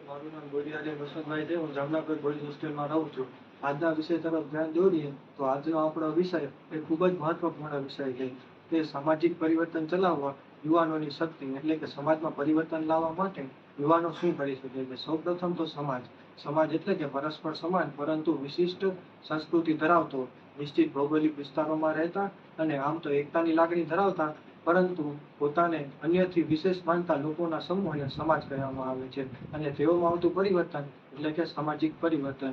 મારું નામ ગોડિયારી વસંતભાઈ છે. હું જામનગર બોયઝ હોસ્ટેલમાં રહું છું. આજના વિષય તરફ ધ્યાન દોરીએ તો આજનો આપણો વિષય એ ખૂબ જ મહત્વપૂર્ણ વિષય છે. તે સામાજિક પરિવર્તન ચલાવવા યુવાનોની શક્તિ, એટલે કે સમાજમાં પરિવર્તન લાવવા માટે યુવાનો શું કરી શકે છે. સૌપ્રથમ તો સમાજ એટલે કે પરસ્પર સમાન પરંતુ વિશિષ્ટ સંસ્કૃતિ ધરાવતો, નિશ્ચિત ભૌગોલિક વિસ્તારોમાં રહેતા અને આમ તો એકતાની લાગણી ધરાવતા પરંતુ પોતાને અન્યથી વિશેષ માનતા લોકોના સમૂહને સમાજ કહેવામાં આવે છે. અને તેઓમાં આવતું પરિવર્તન એટલે કે સામાજિક પરિવર્તન.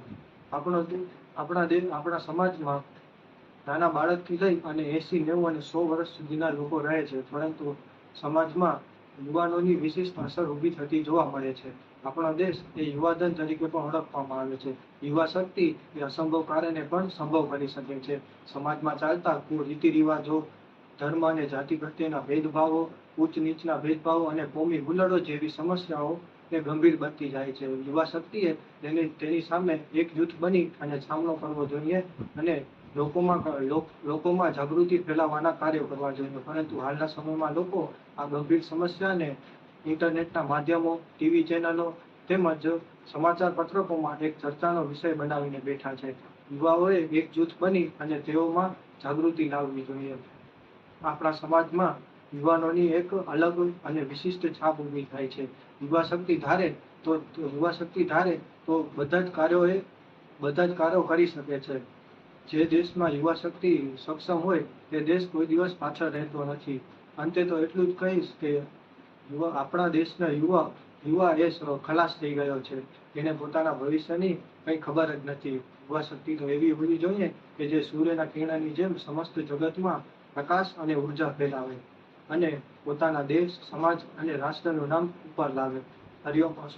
આપણા સમાજમાં નાના બાળકથી લઈ અને 80, 90 અને 100 વર્ષ સુધીના લોકો રહે છે, પરંતુ સમાજમાં યુવાનોની વિશિષ્ટ અસર ઊભી થતી જોવા મળે છે. આપણો દેશ એ યુવાધન તરીકે પણ ઓળખવામાં આવે છે. યુવા શક્તિ એ અસંભવ કાર્યને પણ સંભવ કરી શકે છે. સમાજમાં ચાલતા રીતિ રિવાજો, ધર્મ અને જાતિ પ્રત્યેના ભેદભાવો, ઉચ્ચ નીચના ભેદભાવો અને કોમી હુલ્લડો જેવી સમસ્યાઓ એ ગંભીર બનતી જાય છે. યુવા શક્તિએ તેની સામે એકજૂથ બની અને સામનો કરવો જોઈએ અને લોકોમાં જાગૃતિ ફેલાવવાના કાર્યો કરવા જોઈએ. પરંતુ હાલના સમયમાં લોકો આ ગંભીર સમસ્યાને ઇન્ટરનેટના માધ્યમો, ટીવી ચેનલો તેમજ સમાચાર પત્રકોમાં એક ચર્ચાનો વિષય બનાવીને બેઠા છે. યુવાઓએ એકજૂથ બની અને તેઓમાં જાગૃતિ લાવવી જોઈએ. આપણા સમાજમાં યુવાનોની એક અલગ અને વિશિષ્ટ છાપ ઊભી થાય છે. યુવા શક્તિ ધારે તો બધા જ કાર્યો કરી શકે છે. જે દેશમાં યુવા શક્તિ સક્ષમ હોય તે દેશ કોઈ દિવસ પાછળ રહેતો નથી. અંતે તો એટલું જ કહીશ કે આપણા દેશના યુવા એ ખલાસ થઈ ગયો છે. એને પોતાના ભવિષ્યની કંઈ ખબર જ નથી. યુવા શક્તિ તો એવી હોવી જોઈએ કે જે સૂર્યના કિરણની જેમ સમસ્ત જગતમાં પ્રકાશ અને ઉર્જા ફેલાવે અને પોતાના દેશ, સમાજ અને રાષ્ટ્રનું નામ ઉપર લાવે. હરિઓમ.